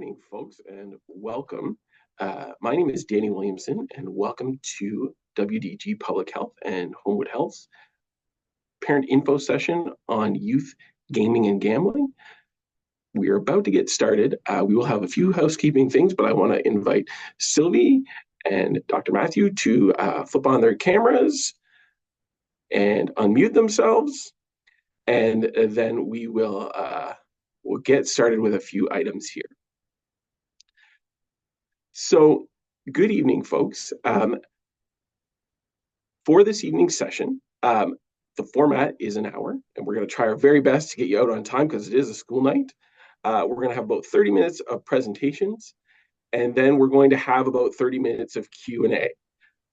evening, folks, and welcome. My name is Danny Williamson, and welcome to WDG Public Health and Homewood Health's parent info session on youth gaming and gambling. We are about to get started. We will have a few housekeeping things, but I want to invite Sylvie and Dr. Matthew to flip on their cameras and unmute themselves, and then we'll get started with a few items here. So, good evening, folks. For this evening's session, the format is an hour, and we're going to try our very best to get you out on time because it is a school night. We're going to have about 30 minutes of presentations, and then we're going to have about 30 minutes of Q&A.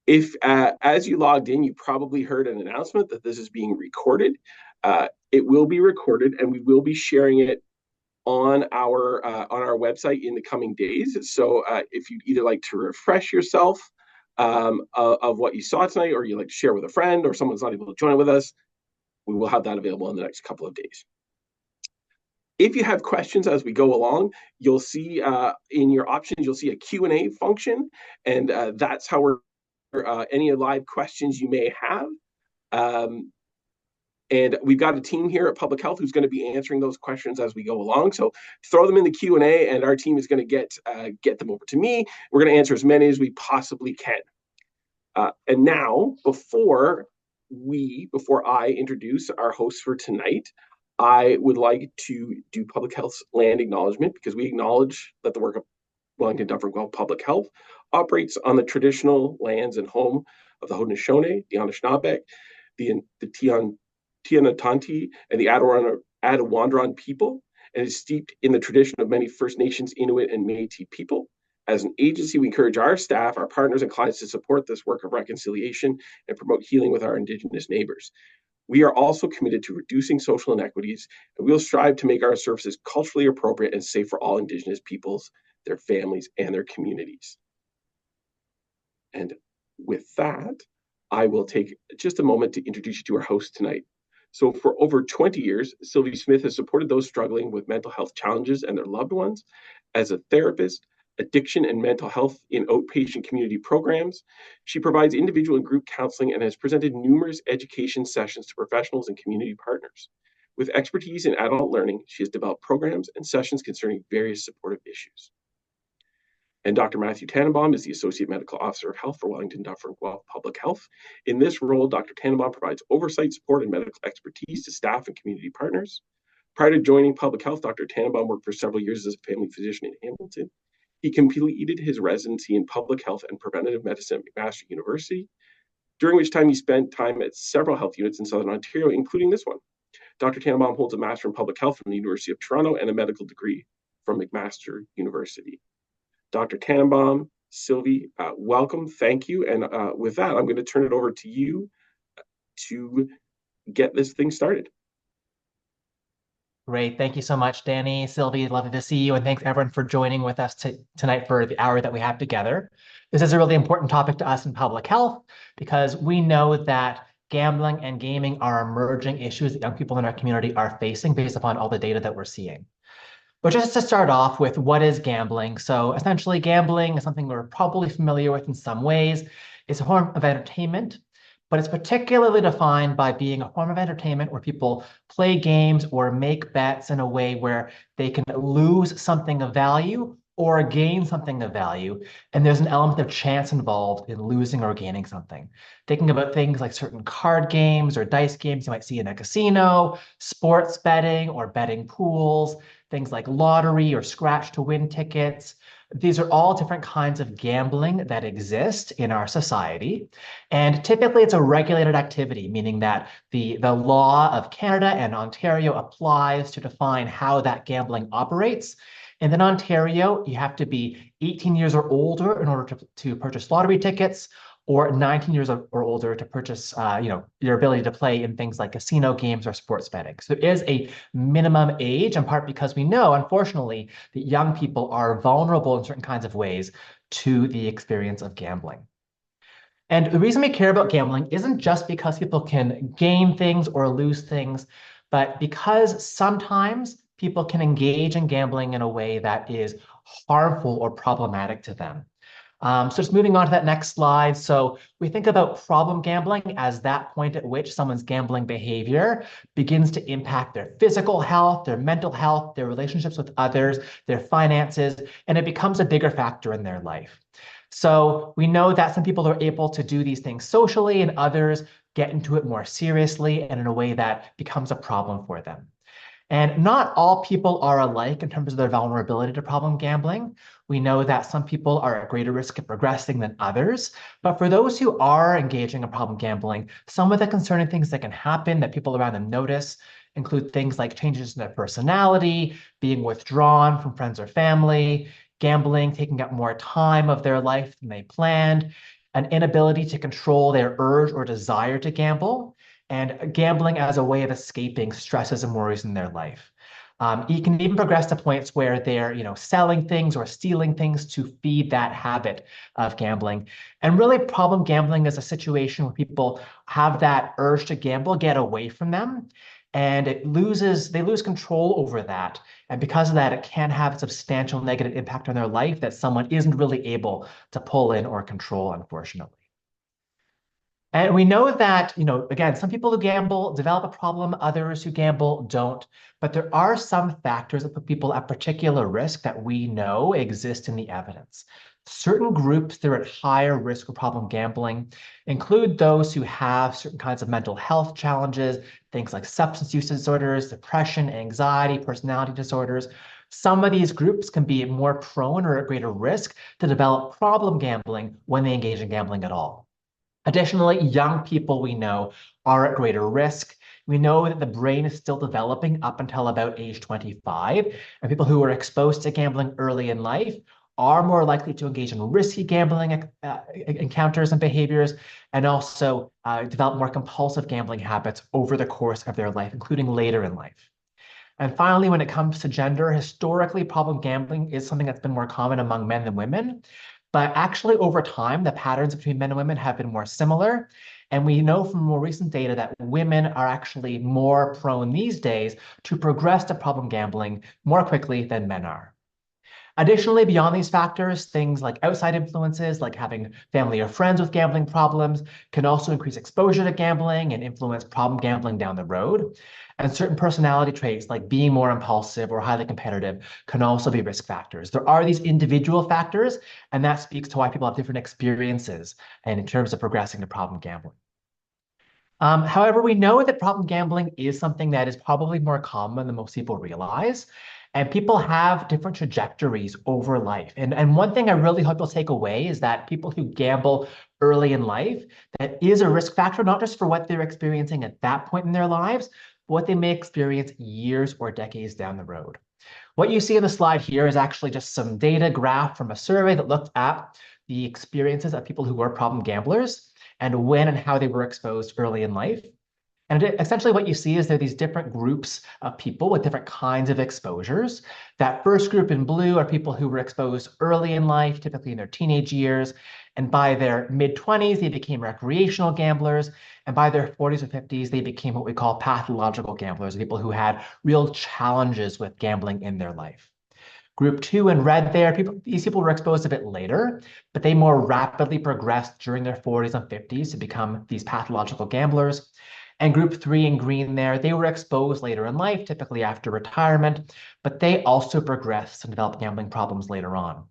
If, as you logged in, you probably heard an announcement that this is being recorded. It will be recorded, and we will be sharing it on our website in the coming days. So if you'd either like to refresh yourself of what you saw tonight, or you'd like to share with a friend, or someone's not able to join with us, we will have that available in the next couple of days. If you have questions as we go along, you'll see in your options, you'll see a Q&A function, and that's how we're any live questions you may have. And we've got a team here at Public Health who's going to be answering those questions as we go along. So throw them in the Q&A, and our team is going to get them over to me. We're going to answer as many as we possibly can. And now, before I introduce our hosts for tonight, I would like to do Public Health's land acknowledgement, because we acknowledge that the work of Wellington-Dufferin-Guelph Public Health operates on the traditional lands and home of the Haudenosaunee, the Anishinaabe, the Tianatanti, and the Attawandaron people, and is steeped in the tradition of many First Nations, Inuit, and Métis people. As an agency, we encourage our staff, our partners, and clients to support this work of reconciliation and promote healing with our Indigenous neighbors. We are also committed to reducing social inequities, and we'll strive to make our services culturally appropriate and safe for all Indigenous peoples, their families, and their communities. And with that, I will take just a moment to introduce you to our host tonight. So for over 20 years, Sylvie Smith has supported those struggling with mental health challenges and their loved ones as a therapist, addiction and mental health in outpatient community programs. She provides individual and group counseling and has presented numerous education sessions to professionals and community partners. With expertise in adult learning, she has developed programs and sessions concerning various supportive issues. And Dr. Matthew Tenenbaum is the Associate Medical Officer of Health for Wellington-Dufferin-Guelph Public Health. In this role, Dr. Tenenbaum provides oversight, support, and medical expertise to staff and community partners. Prior to joining Public Health, Dr. Tenenbaum worked for several years as a family physician in Hamilton. He completed his residency in public health and preventative medicine at McMaster University, during which time he spent time at several health units in Southern Ontario, including this one. Dr. Tenenbaum holds a Master in Public Health from the University of Toronto and a medical degree from McMaster University. Dr. Tenenbaum, Sylvie, welcome, thank you. And with that, I'm going to turn it over to you to get this thing started. Great. Thank you so much, Danny, Sylvie. Lovely to see you. And thanks everyone for joining with us tonight for the hour that we have together. This is a really important topic to us in public health because we know that gambling and gaming are emerging issues that young people in our community are facing based upon all the data that we're seeing. But just to start off with, what is gambling? So essentially, gambling is something we're probably familiar with in some ways. It's a form of entertainment, but it's particularly defined by being a form of entertainment where people play games or make bets in a way where they can lose something of value or gain something of value. And there's an element of chance involved in losing or gaining something. Thinking about things like certain card games or dice games you might see in a casino, sports betting or betting pools, things like lottery or scratch to win tickets. These are all different kinds of gambling that exist in our society. And typically it's a regulated activity, meaning that the law of Canada and Ontario applies to define how that gambling operates. And in Ontario, you have to be 18 years or older in order to purchase lottery tickets, or 19 years or older to purchase your ability to play in things like casino games or sports betting. So there is a minimum age, in part because we know, unfortunately, that young people are vulnerable in certain kinds of ways to the experience of gambling. And the reason we care about gambling isn't just because people can gain things or lose things, but because sometimes people can engage in gambling in a way that is harmful or problematic to them. So just moving on to that next slide. So we think about problem gambling as that point at which someone's gambling behavior begins to impact their physical health, their mental health, their relationships with others, their finances, and it becomes a bigger factor in their life. So we know that some people are able to do these things socially and others get into it more seriously and in a way that becomes a problem for them. And not all people are alike in terms of their vulnerability to problem gambling. We know that some people are at greater risk of progressing than others. But for those who are engaging in problem gambling, some of the concerning things that can happen that people around them notice include things like changes in their personality, being withdrawn from friends or family, gambling taking up more time of their life than they planned, an inability to control their urge or desire to gamble, and gambling as a way of escaping stresses and worries in their life. It can even progress to points where they're, selling things or stealing things to feed that habit of gambling. And really, problem gambling is a situation where people have that urge to gamble get away from them, and they lose control over that. And because of that, it can have a substantial negative impact on their life that someone isn't really able to pull in or control, unfortunately. And we know that, again, some people who gamble develop a problem, others who gamble don't. But there are some factors that put people at particular risk that we know exist in the evidence. Certain groups that are at higher risk for problem gambling include those who have certain kinds of mental health challenges, things like substance use disorders, depression, anxiety, personality disorders. Some of these groups can be more prone or at greater risk to develop problem gambling when they engage in gambling at all. Additionally, young people we know are at greater risk. We know that the brain is still developing up until about age 25, and people who are exposed to gambling early in life are more likely to engage in risky gambling encounters and behaviors, and also develop more compulsive gambling habits over the course of their life, including later in life. And finally, when it comes to gender, historically, problem gambling is something that's been more common among men than women. But actually, over time, the patterns between men and women have been more similar. And we know from more recent data that women are actually more prone these days to progress to problem gambling more quickly than men are. Additionally, beyond these factors, things like outside influences, like having family or friends with gambling problems, can also increase exposure to gambling and influence problem gambling down the road. And certain personality traits, like being more impulsive or highly competitive, can also be risk factors. There are these individual factors, and that speaks to why people have different experiences and in terms of progressing to problem gambling. However, we know that problem gambling is something that is probably more common than most people realize. And people have different trajectories over life. And one thing I really hope you'll take away is that people who gamble early in life, that is a risk factor, not just for what they're experiencing at that point in their lives, but what they may experience years or decades down the road. What you see in the slide here is actually just some data graph from a survey that looked at the experiences of people who were problem gamblers and when and how they were exposed early in life. And essentially what you see is there are these different groups of people with different kinds of exposures. That first group in blue are people who were exposed early in life, typically in their teenage years. And by their mid-20s, they became recreational gamblers. And by their 40s or 50s, they became what we call pathological gamblers, people who had real challenges with gambling in their life. Group two in red there, these people were exposed a bit later, but they more rapidly progressed during their 40s and 50s to become these pathological gamblers. And group three in green there, they were exposed later in life, typically after retirement, but they also progressed and developed gambling problems later on.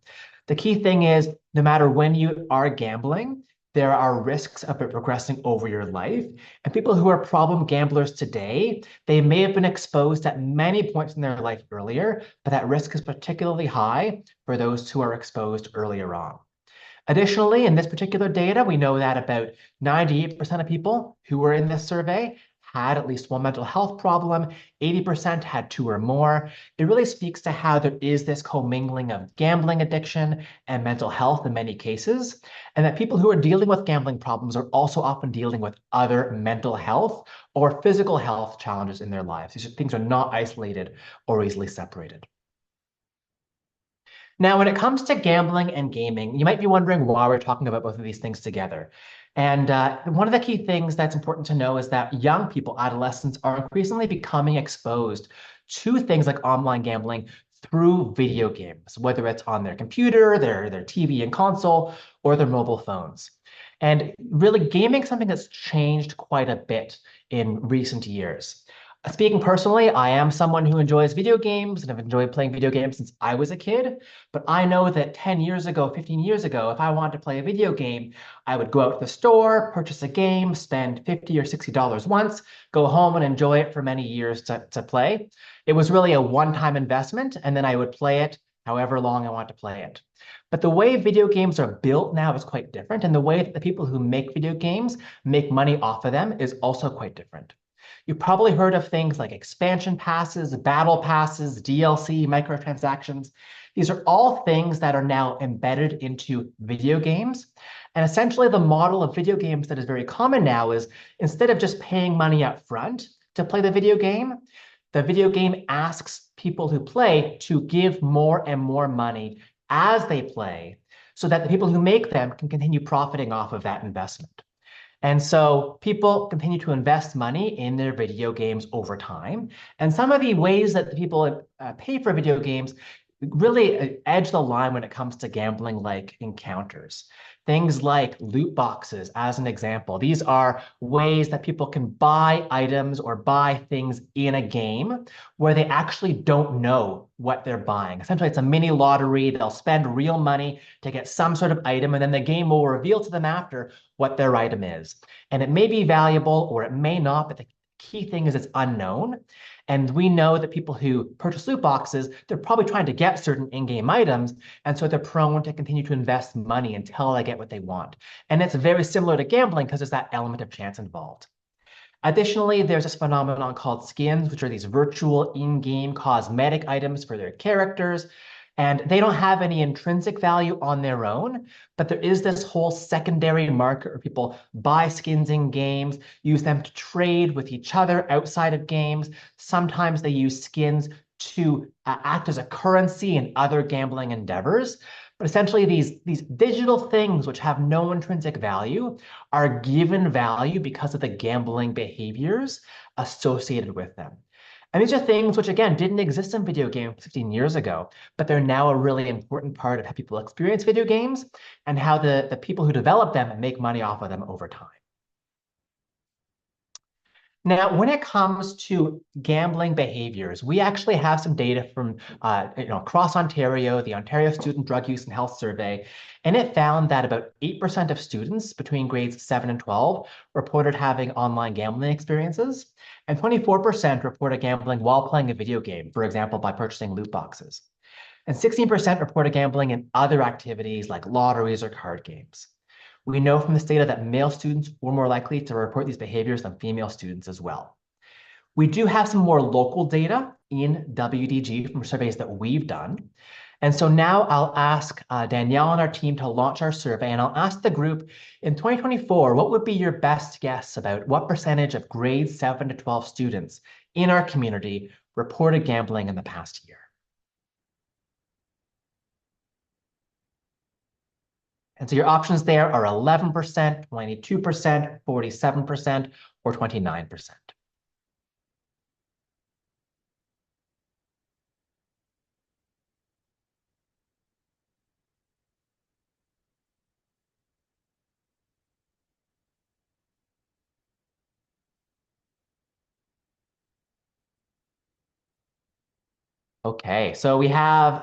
The key thing is, no matter when you are gambling, there are risks of it progressing over your life. And people who are problem gamblers today, they may have been exposed at many points in their life earlier, but that risk is particularly high for those who are exposed earlier on. Additionally, in this particular data, we know that about 98% of people who were in this survey had at least one mental health problem, 80% had two or more. It really speaks to how there is this commingling of gambling addiction and mental health in many cases, and that people who are dealing with gambling problems are also often dealing with other mental health or physical health challenges in their lives. These things are not isolated or easily separated. Now, when it comes to gambling and gaming, you might be wondering why we're talking about both of these things together. And one of the key things that's important to know is that young people, adolescents, are increasingly becoming exposed to things like online gambling through video games, whether it's on their computer, their TV and console, or their mobile phones. And really, gaming is something that's changed quite a bit in recent years. Speaking personally, I am someone who enjoys video games and I've enjoyed playing video games since I was a kid. But I know that 10 years ago, 15 years ago, if I wanted to play a video game, I would go out to the store, purchase a game, spend $50 or $60 once, go home and enjoy it for many years to play. It was really a one-time investment, and then I would play it however long I want to play it. But the way video games are built now is quite different, and the way that the people who make video games make money off of them is also quite different. You've probably heard of things like expansion passes, battle passes, DLC, microtransactions. These are all things that are now embedded into video games. And essentially, the model of video games that is very common now is instead of just paying money up front to play the video game asks people who play to give more and more money as they play so that the people who make them can continue profiting off of that investment. And so people continue to invest money in their video games over time. And some of the ways that the people pay for video games really edge the line when it comes to gambling-like encounters. Things like loot boxes, as an example. These are ways that people can buy items or buy things in a game where they actually don't know what they're buying. Essentially, it's a mini lottery. They'll spend real money to get some sort of item, and then the game will reveal to them after what their item is. And it may be valuable or it may not, but the key thing is it's unknown. And we know that people who purchase loot boxes, they're probably trying to get certain in-game items. And so they're prone to continue to invest money until they get what they want. And it's very similar to gambling because there's that element of chance involved. Additionally, there's this phenomenon called skins, which are these virtual in-game cosmetic items for their characters. And they don't have any intrinsic value on their own, but there is this whole secondary market where people buy skins in games, use them to trade with each other outside of games. Sometimes they use skins to act as a currency in other gambling endeavors. But essentially, these digital things which have no intrinsic value are given value because of the gambling behaviors associated with them. And these are things which, again, didn't exist in video games 15 years ago, but they're now a really important part of how people experience video games and how the people who develop them make money off of them over time. Now, when it comes to gambling behaviors, we actually have some data from across Ontario, the Ontario Student Drug Use and Health Survey, and it found that about 8% of students between grades 7 and 12 reported having online gambling experiences, and 24% reported gambling while playing a video game, for example, by purchasing loot boxes. And 16% reported gambling in other activities like lotteries or card games. We know from this data that male students were more likely to report these behaviors than female students as well. We do have some more local data in WDG from surveys that we've done. And so now I'll ask Danielle and our team to launch our survey, and I'll ask the group in 2024, what would be your best guess about what percentage of grades 7 to 12 students in our community reported gambling in the past year? And so your options there are 11%, 22%, 47%, or 29%. Okay, so we have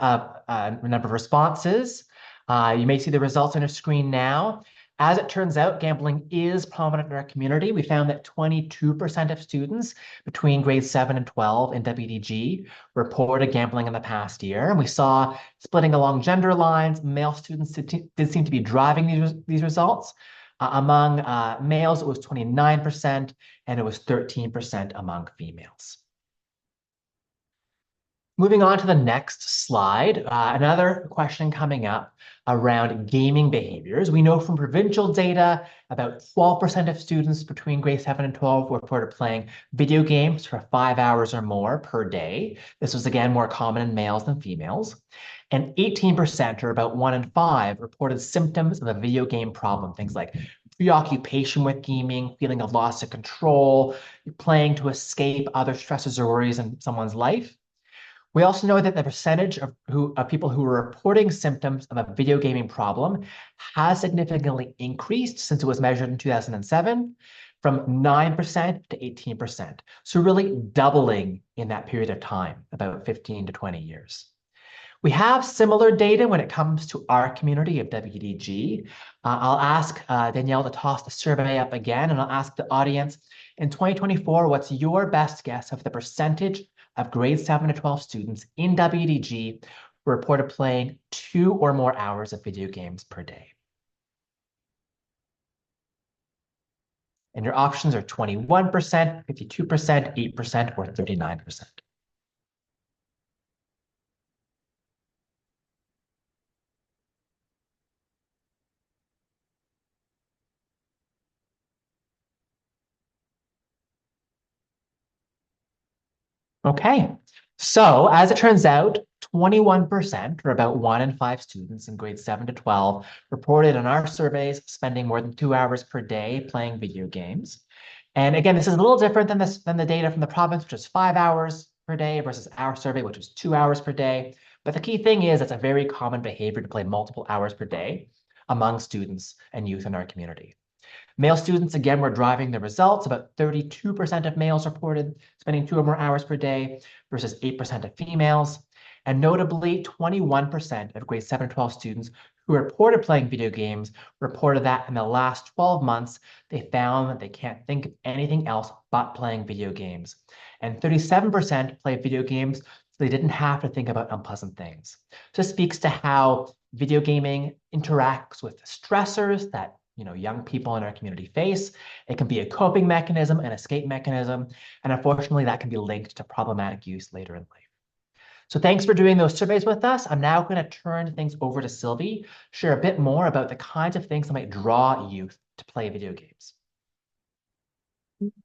a number of responses. You may see the results on your screen now. As it turns out, gambling is prominent in our community. We found that 22% of students between grades 7 and 12 in WDG reported gambling in the past year. And we saw, splitting along gender lines, male students did seem to be driving these results. Among males, it was 29%, and it was 13% among females. Moving on to the next slide, another question coming up around gaming behaviors. We know from provincial data, about 12% of students between grades 7 and 12 reported playing video games for 5 hours or more per day. This was, again, more common in males than females. And 18%, or about 1 in 5, reported symptoms of a video game problem, things like preoccupation with gaming, feeling a loss of control, playing to escape other stresses or worries in someone's life. We also know that the percentage of people who are reporting symptoms of a video gaming problem has significantly increased since it was measured in 2007 from 9% to 18%. So really doubling in that period of time, about 15 to 20 years. We have similar data when it comes to our community of WDG. I'll ask Danielle to toss the survey up again, and I'll ask the audience, in 2024, what's your best guess of the percentage of grade 7 to 12 students in WDG who reported playing 2 or more hours of video games per day? And your options are 21%, 52%, 8%, or 39%. Okay, so as it turns out, 21%, or about 1 in 5 students in grades 7 to 12, reported in our surveys spending more than 2 hours per day playing video games. And again, this is a little different than the data from the province, which is 5 hours per day versus our survey, which was 2 hours per day. But the key thing is it's a very common behavior to play multiple hours per day among students and youth in our community. Male students, again, were driving the results. About 32% of males reported spending 2 or more hours per day versus 8% of females. And notably, 21% of grade 7 to 12 students who reported playing video games reported that in the last 12 months, they found that they can't think of anything else but playing video games. And 37% played video games so they didn't have to think about unpleasant things. So this speaks to how video gaming interacts with stressors that young people in our community face. It can be a coping mechanism, an escape mechanism, and unfortunately that can be linked to problematic use later in life. So thanks for doing those surveys with us. I'm now going to turn things over to Sylvie, share a bit more about the kinds of things that might draw youth to play video games.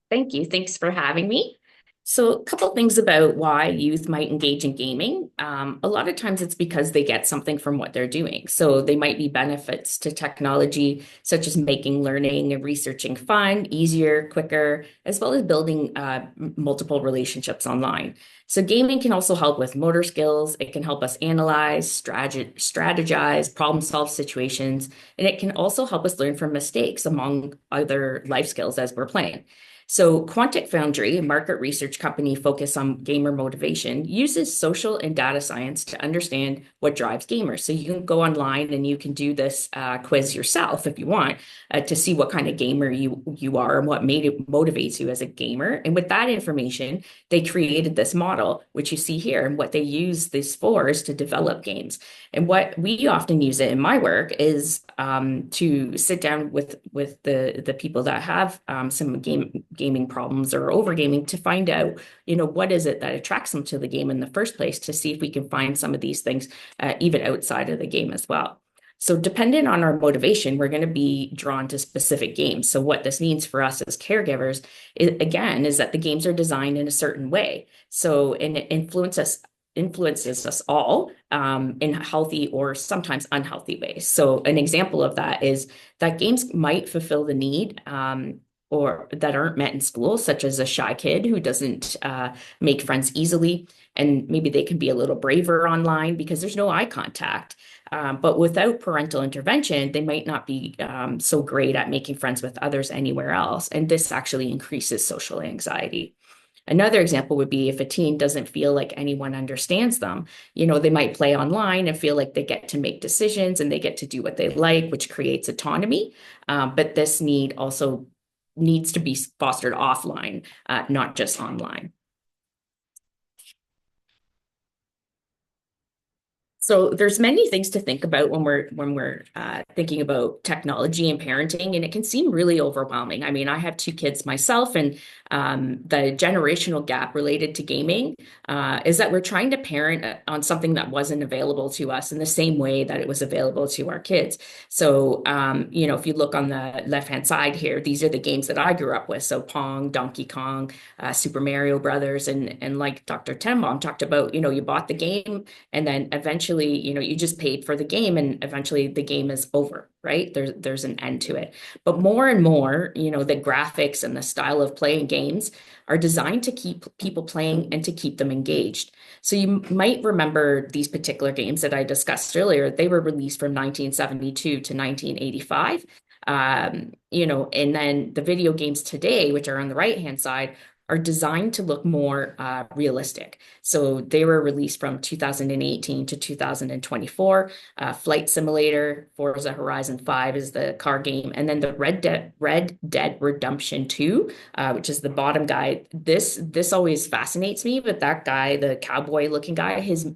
Thank you. Thanks for having me. So a couple things about why youth might engage in gaming. A lot of times it's because they get something from what they're doing. So they might be benefits to technology, such as making learning and researching fun, easier, quicker, as well as building multiple relationships online. So gaming can also help with motor skills. It can help us analyze, strategize, problem solve situations, and it can also help us learn from mistakes among other life skills as we're playing. So Quantic Foundry, a market research company focused on gamer motivation, uses social and data science to understand what drives gamers. So you can go online and you can do this quiz yourself if you want to see what kind of gamer you are and what motivates you as a gamer. And with that information, they created this model, which you see here. And what they use this for is to develop games. And what we often use it in my work is to sit down with the people that have some gaming problems or overgaming to find out, what is it that attracts them to the game in the first place, to see if we can find some of these things even outside of the game as well. So dependent on our motivation, we're going to be drawn to specific games. So what this means for us as caregivers, is that the games are designed in a certain way. So and it influences us all in healthy or sometimes unhealthy ways. So an example of that is that games might fulfill the need or that aren't met in school, such as a shy kid who doesn't make friends easily. And maybe they can be a little braver online because there's no eye contact. But without parental intervention, they might not be so great at making friends with others anywhere else. And this actually increases social anxiety. Another example would be if a teen doesn't feel like anyone understands them, they might play online and feel like they get to make decisions and they get to do what they like, which creates autonomy. But this need also needs to be fostered offline, not just online. So there's many things to think about when we're thinking about technology and parenting, and it can seem really overwhelming. I mean, I have 2 kids myself, and The generational gap related to gaming is that we're trying to parent on something that wasn't available to us in the same way that it was available to our kids. So, if you look on the left-hand side here, these are the games that I grew up with. So Pong, Donkey Kong, Super Mario Brothers, and like Dr. Tenenbaum talked about, you bought the game and then eventually, you just paid for the game and eventually the game is over, right? There's an end to it. But more and more, the graphics and the style of playing games are designed to keep people playing and to keep them engaged. So you might remember these particular games that I discussed earlier. They were released from 1972 to 1985. And then the video games today, which are on the right-hand side, are designed to look more realistic. So they were released from 2018 to 2024. Flight Simulator, Forza Horizon 5 is the car game. And then the Red Dead Redemption 2, which is the bottom guy. This always fascinates me, but that guy, the cowboy looking guy, his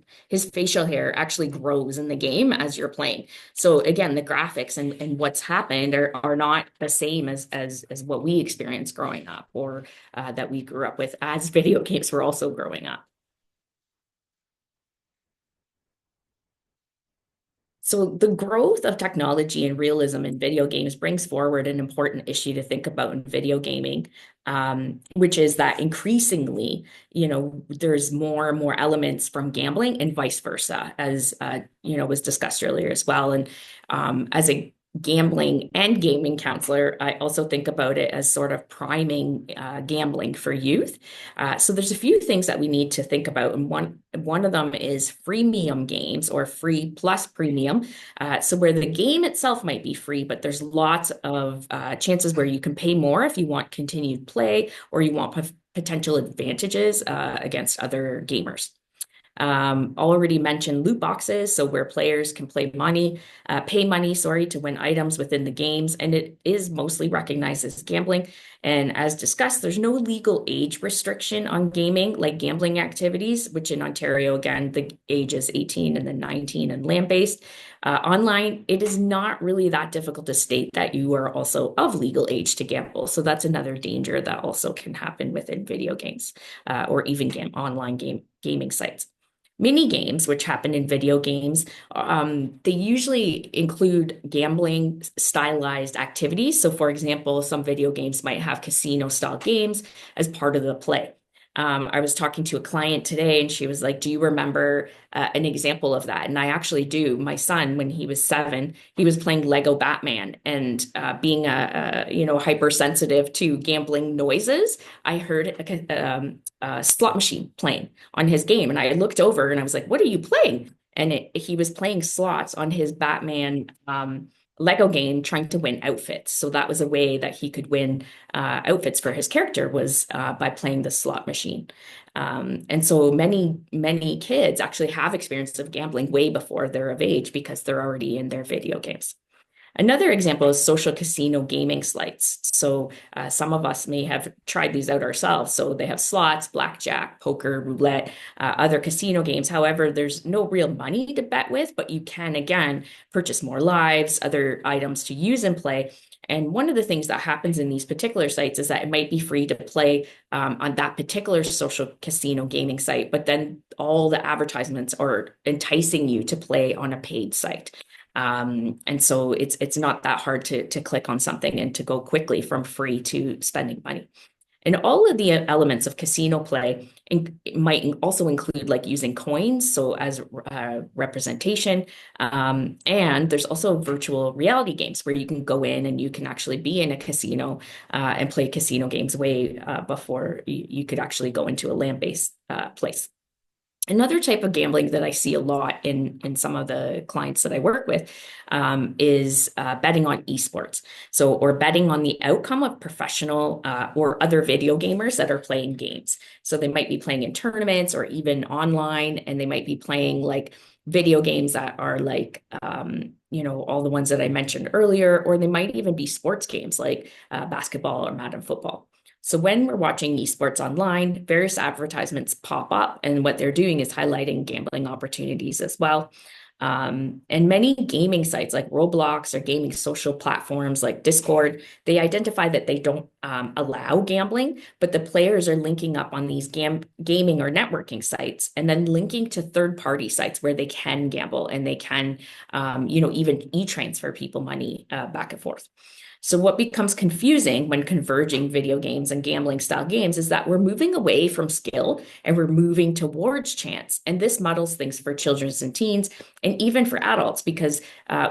facial hair actually grows in the game as you're playing. So again, the graphics and what's happened are not the same as what we experienced growing up, or that we grew up with as video games were also growing up. So the growth of technology and realism in video games brings forward an important issue to think about in video gaming, which is that increasingly, there's more and more elements from gambling and vice versa, as was discussed earlier as well. And as a gambling and gaming counselor, I also think about it as sort of priming gambling for youth. So there's a few things that we need to think about, and one of them is freemium games, or free plus premium. So where the game itself might be free, but there's lots of chances where you can pay more if you want continued play or you want potential advantages against other gamers. Already mentioned loot boxes, so where players can pay money to win items within the games, and it is mostly recognized as gambling. And as discussed, there's no legal age restriction on gaming like gambling activities, which in Ontario, again, the age is 18 and then 19 and land-based. Online, it is not really that difficult to state that you are also of legal age to gamble. So that's another danger that also can happen within video games or even online gaming sites. Mini games, which happen in video games, they usually include gambling stylized activities. So for example, some video games might have casino style games as part of the play. I was talking to a client today and she was like, do you remember an example of that? And I actually do. My son, when he was 7, he was playing Lego Batman, and being hypersensitive to gambling noises, I heard a slot machine playing on his game. And I looked over and I was like, what are you playing? And he was playing slots on his Batman Lego game, trying to win outfits. So that was a way that he could win outfits for his character, was by playing the slot machine. And so many kids actually have experience of gambling way before they're of age because they're already in their video games. Another example is social casino gaming sites. So some of us may have tried these out ourselves. So they have slots, blackjack, poker, roulette, other casino games. However, there's no real money to bet with, but you can, again, purchase more lives, other items to use and play. And one of the things that happens in these particular sites is that it might be free to play on that particular social casino gaming site, but then all the advertisements are enticing you to play on a paid site. And so it's not that hard to click on something and to go quickly from free to spending money. And all of the elements of casino play might also include like using coins, so as representation. And there's also virtual reality games where you can go in and you can actually be in a casino and play casino games way before you could actually go into a land-based place. Another type of gambling that I see a lot in some of the clients that I work with is betting on esports. So, or betting on the outcome of professional or other video gamers that are playing games. So they might be playing in tournaments or even online, and they might be playing like video games that are like, all the ones that I mentioned earlier, or they might even be sports games like basketball or Madden football. So when we're watching esports online, various advertisements pop up, and what they're doing is highlighting gambling opportunities as well. And many gaming sites like Roblox or gaming social platforms like Discord, they identify that they don't allow gambling, but the players are linking up on these gaming or networking sites and then linking to third-party sites where they can gamble and they can, even e-transfer people money back and forth. So what becomes confusing when converging video games and gambling style games is that we're moving away from skill and we're moving towards chance. And this muddles things for children and teens and even for adults because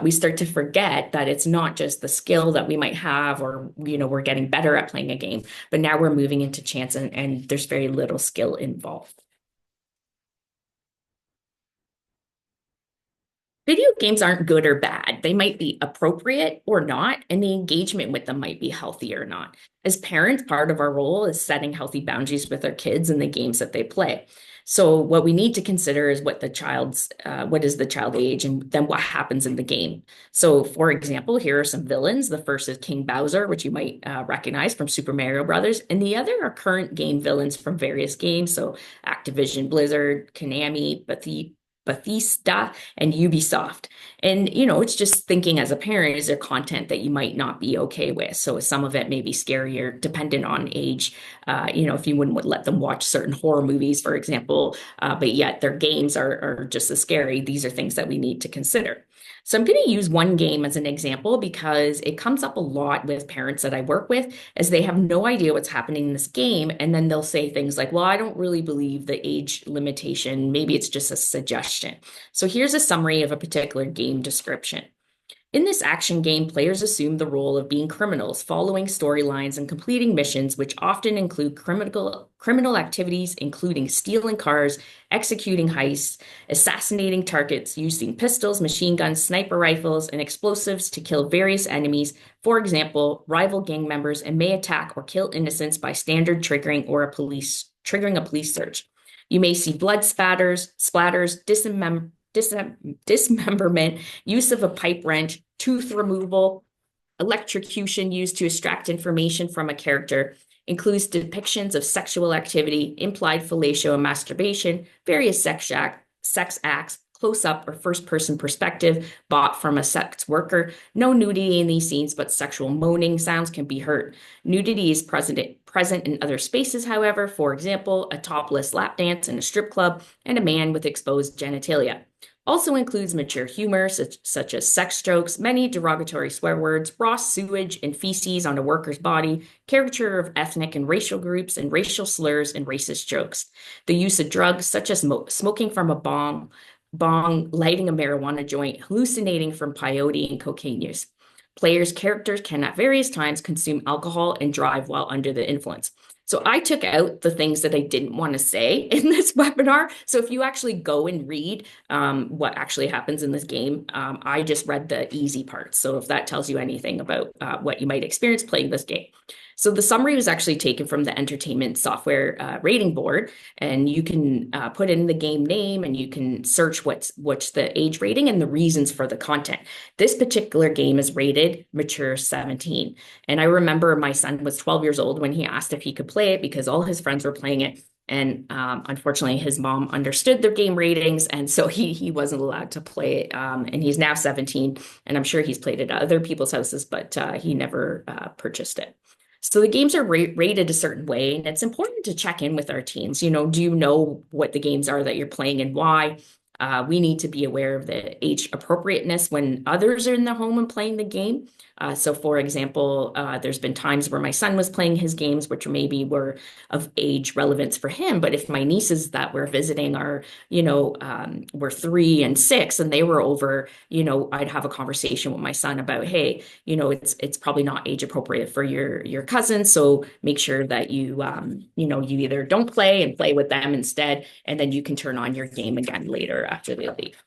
we start to forget that it's not just the skill that we might have or, we're getting better at playing a game, but now we're moving into chance and there's very little skill involved. Video games aren't good or bad. They might be appropriate or not, and the engagement with them might be healthy or not. As parents, part of our role is setting healthy boundaries with our kids and the games that they play. So what we need to consider is what is the child age and then what happens in the game. So for example, here are some villains. The first is King Bowser, which you might recognize from Super Mario Brothers. And the other are current game villains from various games. So Activision, Blizzard, Konami, Bethesda and Ubisoft. And, it's just thinking as a parent, is there content that you might not be okay with? So some of it may be scarier, dependent on age. If you wouldn't let them watch certain horror movies, for example, but yet their games are just as scary. These are things that we need to consider. So I'm going to use one game as an example because it comes up a lot with parents that I work with as they have no idea what's happening in this game. And then they'll say things like, well, I don't really believe the age limitation. Maybe it's just a suggestion. So here's a summary of a particular game description. In this action game, players assume the role of being criminals, following storylines and completing missions, which often include criminal activities, including stealing cars, executing heists, assassinating targets, using pistols, machine guns, sniper rifles, and explosives to kill various enemies, for example, rival gang members, and may attack or kill innocents by standard triggering a police search. You may see blood splatters, dismemberment, use of a pipe wrench, tooth removal, electrocution used to extract information from a character, includes depictions of sexual activity, implied fellatio and masturbation, various sex acts, close-up or first-person perspective bought from a sex worker. No nudity in these scenes, but sexual moaning sounds can be heard. Nudity is present in other spaces, however, for example, a topless lap dance in a strip club and a man with exposed genitalia. Also includes mature humor, such as sex jokes, many derogatory swear words, raw sewage and feces on a worker's body, caricature of ethnic and racial groups, and racial slurs and racist jokes. The use of drugs, such as smoking from a bong, lighting a marijuana joint, hallucinating from peyote and cocaine use. Players' characters can at various times consume alcohol and drive while under the influence. So I took out the things that I didn't want to say in this webinar. So if you actually go and read what actually happens in this game, I just read the easy parts. So if that tells you anything about what you might experience playing this game. So the summary was actually taken from the entertainment software rating board, and you can put in the game name and you can search what's the age rating and the reasons for the content. This particular game is rated mature 17. And I remember my son was 12 years old when he asked if he could play it because all his friends were playing it. And unfortunately, his mom understood the game ratings, and so he wasn't allowed to play it. And he's now 17, and I'm sure he's played it at other people's houses, but he never purchased it. So the games are rated a certain way, and it's important to check in with our teens. Do you know what the games are that you're playing and why? We need to be aware of the age appropriateness when others are in the home and playing the game. So for example, there's been times where my son was playing his games, which maybe were of age relevance for him. But if my nieces that we're visiting are, were 3 and 6 and they were over, I'd have a conversation with my son about, hey, it's probably not age appropriate for your cousin. So make sure that you either don't play and play with them instead, and then you can turn on your game again later after they leave.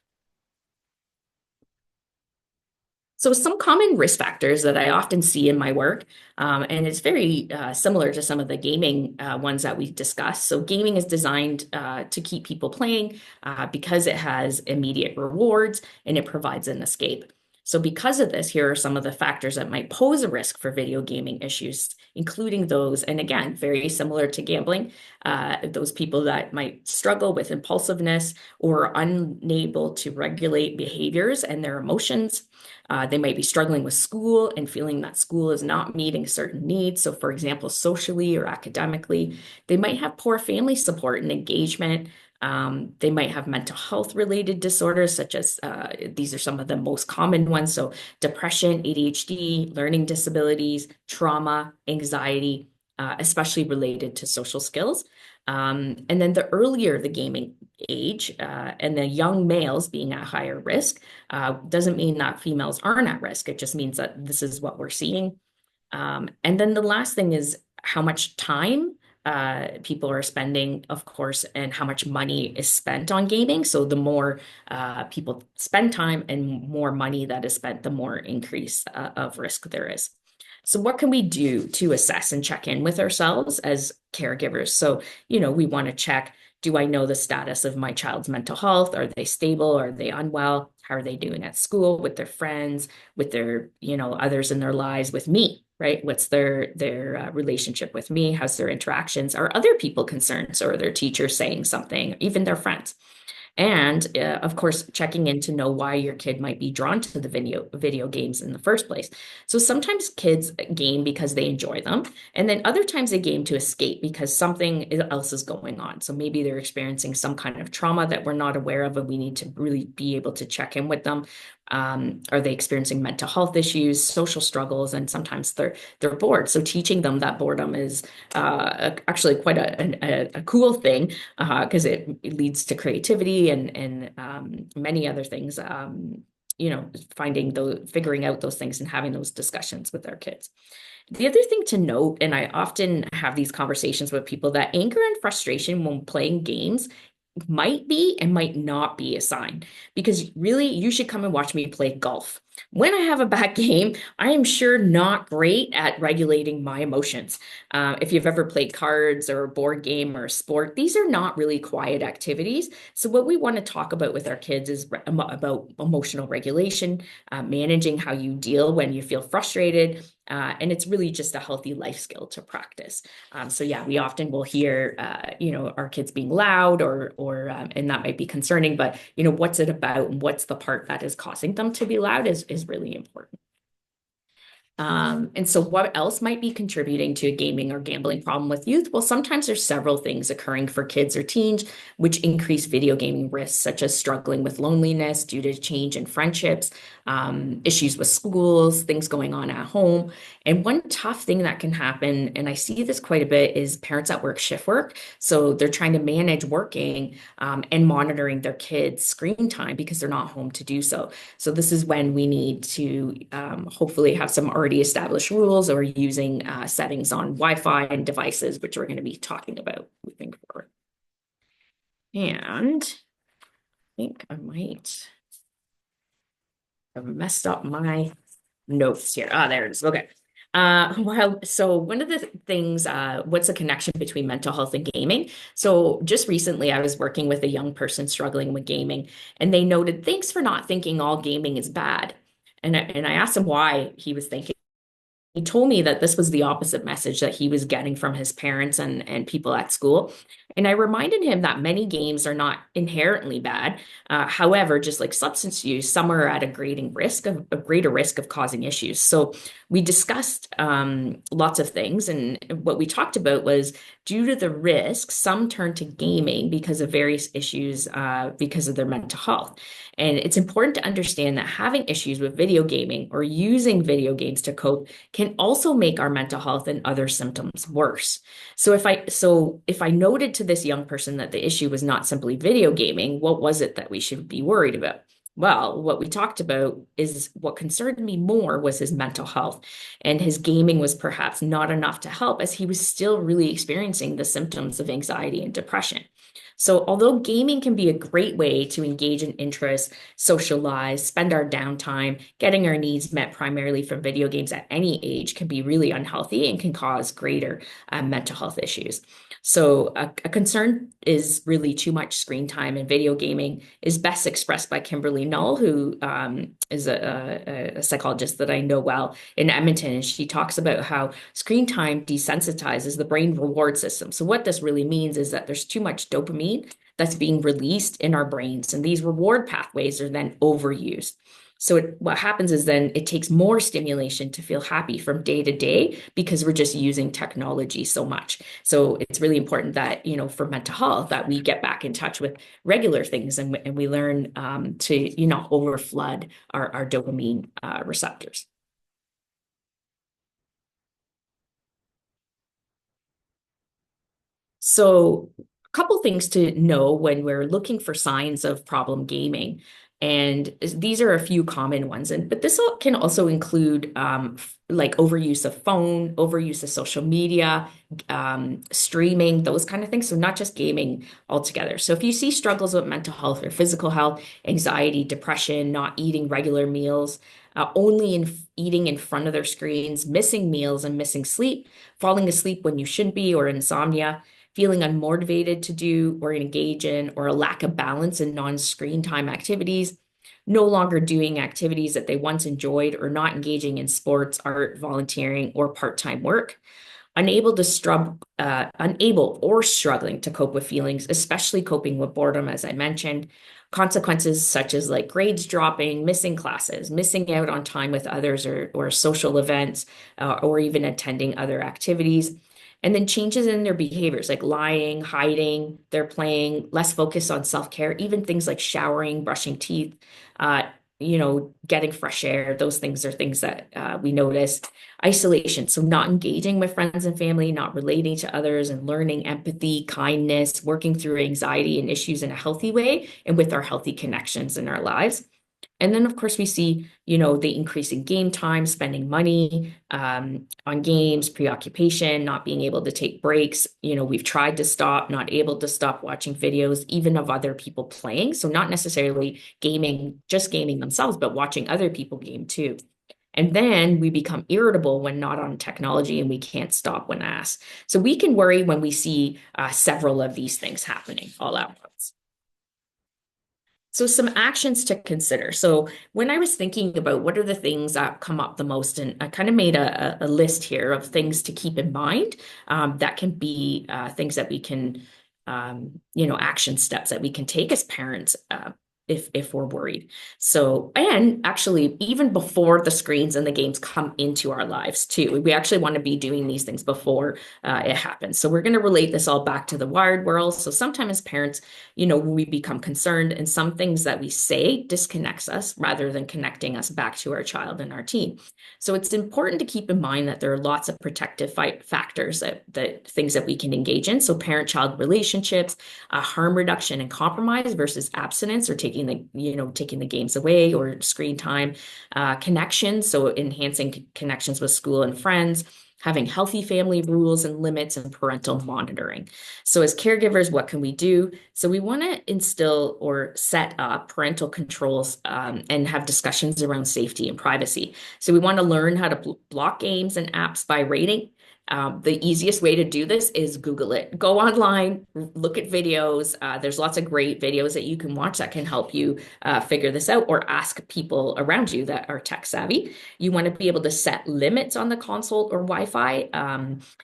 So some common risk factors that I often see in my work, and it's very similar to some of the gaming ones that we discussed. So gaming is designed to keep people playing because it has immediate rewards and it provides an escape. So because of this, here are some of the factors that might pose a risk for video gaming issues, including those, and again, very similar to gambling, those people that might struggle with impulsiveness or unable to regulate behaviors and their emotions. They might be struggling with school and feeling that school is not meeting certain needs. So, for example, socially or academically, they might have poor family support and engagement. They might have mental health related disorders, such as these are some of the most common ones. So, depression, ADHD, learning disabilities, trauma, anxiety, especially related to social skills. And then the earlier the gaming age and the young males being at higher risk doesn't mean that females aren't at risk. It just means that this is what we're seeing. And then the last thing is how much time people are spending, of course, and how much money is spent on gaming. So the more people spend time and more money that is spent, the more increase of risk there is. So what can we do to assess and check in with ourselves as caregivers? So, we want to check, do I know the status of my child's mental health? Are they stable? Are they unwell? How are they doing at school, with their friends, with their, others in their lives, with me, right? What's their relationship with me? How's their interactions? Are other people concerned? So are their teachers saying something, even their friends? And of course, checking in to know why your kid might be drawn to the video games in the first place. So sometimes kids game because they enjoy them, and then other times they game to escape because something else is going on. So maybe they're experiencing some kind of trauma that we're not aware of, and we need to really be able to check in with them. Are they experiencing mental health issues, social struggles, and sometimes they're bored. So teaching them that boredom is actually quite a cool thing because it leads to creativity and many other things. Figuring out those things and having those discussions with our kids. The other thing to note, and I often have these conversations with people, that anger and frustration when playing games might be and might not be a sign, because really you should come and watch me play golf. When I have a bad game, I am sure not great at regulating my emotions. If you've ever played cards or a board game or a sport, these are not really quiet activities. So what we want to talk about with our kids is about emotional regulation, managing how you deal when you feel frustrated. And it's really just a healthy life skill to practice. So yeah, we often will hear, our kids being loud and that might be concerning, but what's it about and what's the part that is causing them to be loud is really important. And so what else might be contributing to a gaming or gambling problem with youth? Well, sometimes there's several things occurring for kids or teens which increase video gaming risks, such as struggling with loneliness due to change in friendships, issues with schools, things going on at home. And one tough thing that can happen, and I see this quite a bit, is parents at work shift work. So they're trying to manage working and monitoring their kids' screen time because they're not home to do so. So this is when we need to hopefully have some already established rules, or using settings on Wi-Fi and devices, which we're going to be talking about moving forward. And I think I might have messed up my notes here. There it is. Okay. So one of the things, what's the connection between mental health and gaming? So just recently, I was working with a young person struggling with gaming, and they noted, "Thanks for not thinking all gaming is bad." And I asked him why he was thinking. He told me that this was the opposite message that he was getting from his parents and people at school. And I reminded him that many games are not inherently bad. However, just like substance use, some are at a greater risk of causing issues. So we discussed lots of things. And what we talked about was, due to the risk, some turn to gaming because of various issues because of their mental health. And it's important to understand that having issues with video gaming or using video games to cope can also make our mental health and other symptoms worse. So if I noted to this young person that the issue was not simply video gaming, what was it that we should be worried about? Well, what we talked about is what concerned me more was his mental health, and his gaming was perhaps not enough to help, as he was still really experiencing the symptoms of anxiety and depression. So although gaming can be a great way to engage in interests, socialize, spend our downtime, getting our needs met primarily from video games at any age can be really unhealthy and can cause greater mental health issues. So a concern is really too much screen time, and video gaming is best expressed by Kimberly Null, who is a psychologist that I know well in Edmonton. And she talks about how screen time desensitizes the brain reward system. So what this really means is that there's too much dopamine that's being released in our brains, and these reward pathways are then overused. So what happens is then it takes more stimulation to feel happy from day to day because we're just using technology so much. So it's really important that, for mental health, that we get back in touch with regular things, and we learn to, overflood our dopamine receptors. So a couple things to know when we're looking for signs of problem gaming. And these are a few common ones. But this can also include like overuse of phone, overuse of social media, streaming, those kind of things. So not just gaming altogether. So if you see struggles with mental health or physical health, anxiety, depression, not eating regular meals, eating in front of their screens, missing meals and missing sleep, falling asleep when you shouldn't be, or insomnia, feeling unmotivated to do or engage in, or a lack of balance in non-screen time activities, no longer doing activities that they once enjoyed, or not engaging in sports, art, volunteering, or part-time work, unable or struggling to cope with feelings, especially coping with boredom, as I mentioned, consequences such as like grades dropping, missing classes, missing out on time with others or social events, or even attending other activities. And then changes in their behaviors like lying, hiding, they're playing, less focus on self-care, even things like showering, brushing teeth, getting fresh air. Those things are things that we notice. Isolation, so not engaging with friends and family, not relating to others, and learning empathy, kindness, working through anxiety and issues in a healthy way and with our healthy connections in our lives. And then, of course, we see, the increase in game time, spending money on games, preoccupation, not being able to take breaks. We've tried to stop, not able to stop watching videos, even of other people playing. So not necessarily just gaming themselves, but watching other people game too. And then we become irritable when not on technology, and we can't stop when asked. So we can worry when we see several of these things happening all at once. So some actions to consider. So when I was thinking about what are the things that come up the most, and I kind of made a list here of things to keep in mind that can be things that we can, action steps that we can take as parents if we're worried. So, and actually, even before the screens and the games come into our lives too, we actually want to be doing these things before it happens. So we're going to relate this all back to the wired world. So sometimes as parents, we become concerned, and some things that we say disconnects us rather than connecting us back to our child and our teen. So it's important to keep in mind that there are lots of protective factors that things that we can engage in. So parent-child relationships, harm reduction and compromise versus abstinence, or taking the games away, or screen time, connections. So enhancing connections with school and friends, having healthy family rules and limits, and parental monitoring. So as caregivers, what can we do? So we want to instill or set up parental controls and have discussions around safety and privacy. So we want to learn how to block games and apps by rating. The easiest way to do this is Google it. Go online, look at videos. There's lots of great videos that you can watch that can help you figure this out, or ask people around you that are tech savvy. You want to be able to set limits on the console or Wi-Fi.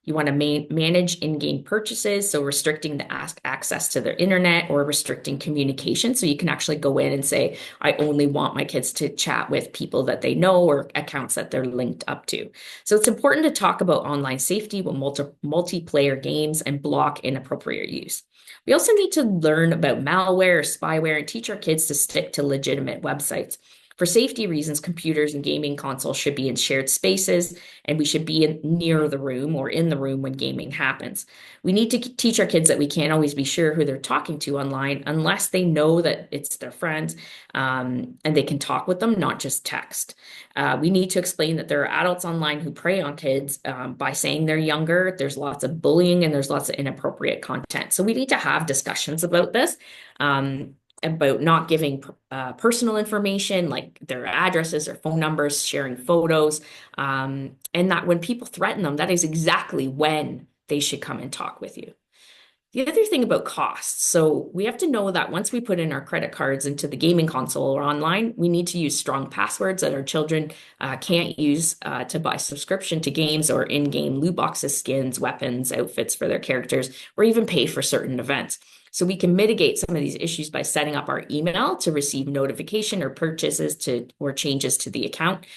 You want to manage in-game purchases, so restricting the access to their internet, or restricting communication. So you can actually go in and say, I only want my kids to chat with people that they know, or accounts that they're linked up to. So it's important to talk about online safety with multiplayer games, and block inappropriate use. We also need to learn about malware or spyware, and teach our kids to stick to legitimate websites. For safety reasons, computers and gaming consoles should be in shared spaces, and we should be near the room or in the room when gaming happens. We need to teach our kids that we can't always be sure who they're talking to online unless they know that it's their friends, and they can talk with them, not just text. We need to explain that there are adults online who prey on kids by saying they're younger. There's lots of bullying and there's lots of inappropriate content. So we need to have discussions about this. About not giving personal information like their addresses or phone numbers, sharing photos, and that when people threaten them, that is exactly when they should come and talk with you. The other thing about costs, so we have to know that once we put in our credit cards into the gaming console or online, we need to use strong passwords that our children can't use to buy subscription to games or in-game loot boxes, skins, weapons, outfits for their characters, or even pay for certain events. So we can mitigate some of these issues by setting up our email to receive notification or purchases or changes to the account.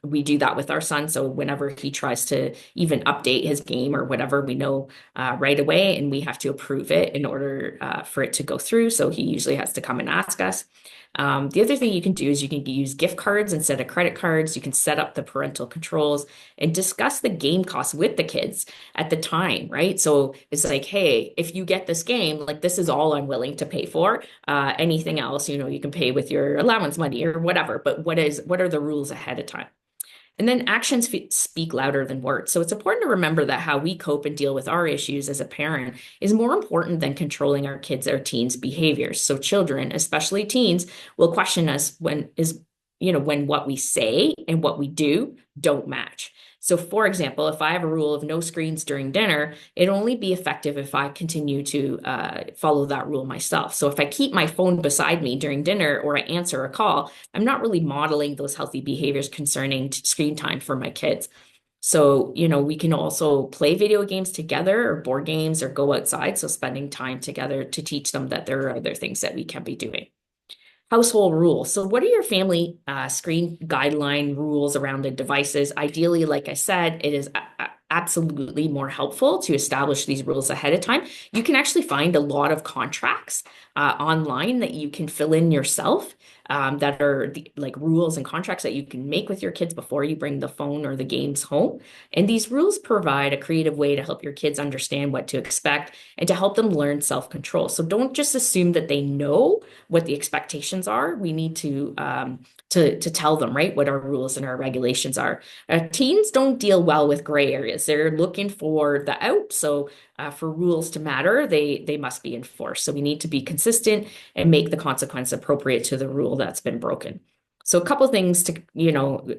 We do that with our son. So whenever he tries to even update his game or whatever, we know right away, and we have to approve it in order for it to go through. So he usually has to come and ask us. The other thing you can do is you can use gift cards instead of credit cards. You can set up the parental controls and discuss the game costs with the kids at the time, right? So it's like, hey, if you get this game, like this is all I'm willing to pay for. Anything else, you can pay with your allowance money or whatever. But what are the rules ahead of time? And then actions speak louder than words. So it's important to remember that how we cope and deal with our issues as a parent is more important than controlling our kids' or teens' behaviors. So children, especially teens, will question us when what we say and what we do don't match. So for example, if I have a rule of no screens during dinner, it'll only be effective if I continue to follow that rule myself. So if I keep my phone beside me during dinner or I answer a call, I'm not really modeling those healthy behaviors concerning screen time for my kids. So, we can also play video games together or board games or go outside. So spending time together to teach them that there are other things that we can be doing. Household rules. So what are your family screen guideline rules around the devices? Ideally, like I said, it is absolutely more helpful to establish these rules ahead of time. You can actually find a lot of contracts online that you can fill in yourself that are like rules and contracts that you can make with your kids before you bring the phone or the games home. And these rules provide a creative way to help your kids understand what to expect and to help them learn self-control. So don't just assume that they know what the expectations are. We need to tell them, right, what our rules and our regulations are. Teens don't deal well with gray areas. They're looking for the out. So for rules to matter, they must be enforced. So we need to be consistent and make the consequence appropriate to the rule that's been broken. So a couple of things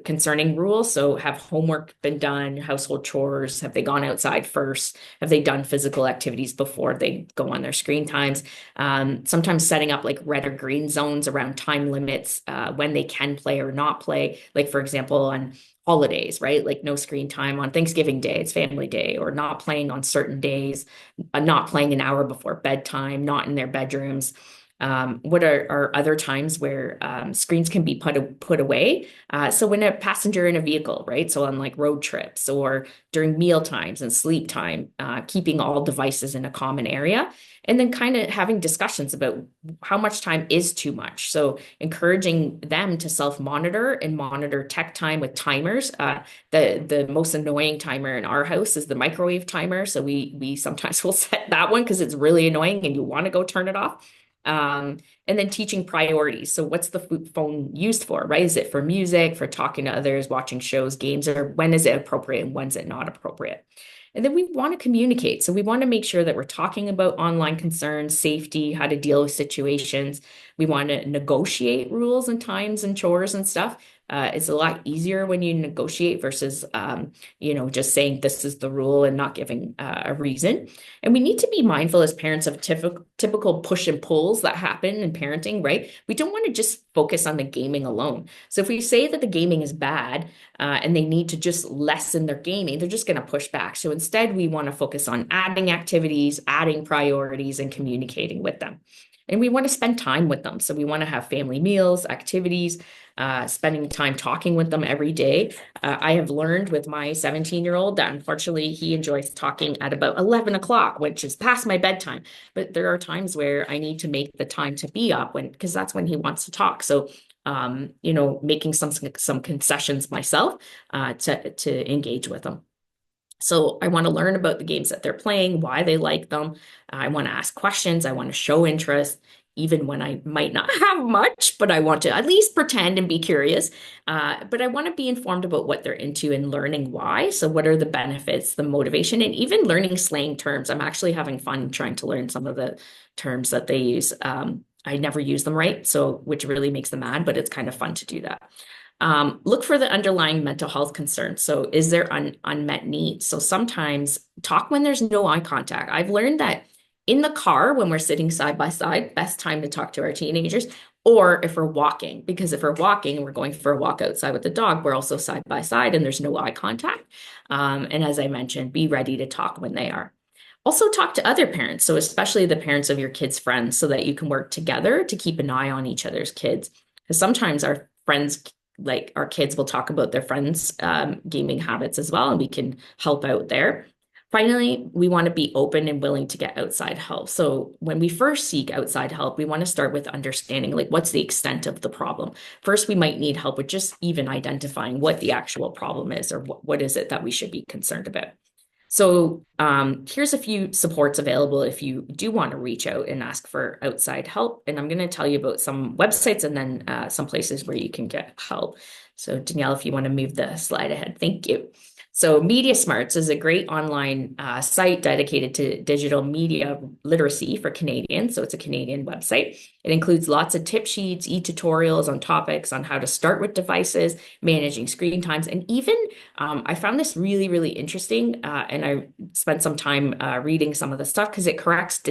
concerning rules. So have homework been done, household chores? Have they gone outside first? Have they done physical activities before they go on their screen times? Sometimes setting up like red or green zones around time limits when they can play or not play. Like for example, on holidays, right? Like no screen time on Thanksgiving Day, it's family day, or not playing on certain days, not playing an hour before bedtime, not in their bedrooms. What are other times where screens can be put away? So when a passenger in a vehicle, right? So on like road trips or during meal times and sleep time, keeping all devices in a common area. And then kind of having discussions about how much time is too much. So encouraging them to self-monitor and monitor tech time with timers. The most annoying timer in our house is the microwave timer. So we sometimes will set that one because it's really annoying and you want to go turn it off. And then teaching priorities. So what's the phone used for, right? Is it for music, for talking to others, watching shows, games, or when is it appropriate and when's it not appropriate? And then we want to communicate. So we want to make sure that we're talking about online concerns, safety, how to deal with situations. We want to negotiate rules and times and chores and stuff. It's a lot easier when you negotiate versus, just saying this is the rule and not giving a reason. And we need to be mindful as parents of typical push and pulls that happen in parenting, right? We don't want to just focus on the gaming alone. So if we say that the gaming is bad and they need to just lessen their gaming, they're just going to push back. So instead, we want to focus on adding activities, adding priorities, and communicating with them. And we want to spend time with them. So we want to have family meals, activities, spending time talking with them every day. I have learned with my 17-year-old that unfortunately he enjoys talking at about 11 o'clock, which is past my bedtime. But there are times where I need to make the time to be up because that's when he wants to talk. So making some concessions myself to engage with them. So I want to learn about the games that they're playing, why they like them. I want to ask questions. I want to show interest, even when I might not have much, but I want to at least pretend and be curious. But I want to be informed about what they're into and learning why. So what are the benefits, the motivation, and even learning slang terms. I'm actually having fun trying to learn some of the terms that they use. I never use them right, so which really makes them mad, but it's kind of fun to do that. Look for the underlying mental health concerns. So is there unmet needs? So sometimes talk when there's no eye contact. I've learned that in the car when we're sitting side by side, best time to talk to our teenagers, or if we're walking, because if we're walking and we're going for a walk outside with the dog, we're also side by side and there's no eye contact. And as I mentioned, be ready to talk when they are. Also talk to other parents, so especially the parents of your kids' friends, so that you can work together to keep an eye on each other's kids. Because sometimes our friends, like our kids, will talk about their friends' gaming habits as well, and we can help out there. Finally, we want to be open and willing to get outside help. So when we first seek outside help, we want to start with understanding like what's the extent of the problem. First, we might need help with just even identifying what the actual problem is, or what is it that we should be concerned about. So here's a few supports available if you do want to reach out and ask for outside help. And I'm going to tell you about some websites and then some places where you can get help. So Danielle, if you want to move the slide ahead, thank you. So Media Smarts is a great online site dedicated to digital media literacy for Canadians. So it's a Canadian website. It includes lots of tip sheets, e-tutorials on topics on how to start with devices, managing screen times, and even I found this really, really interesting, and I spent some time reading some of the stuff because it corrects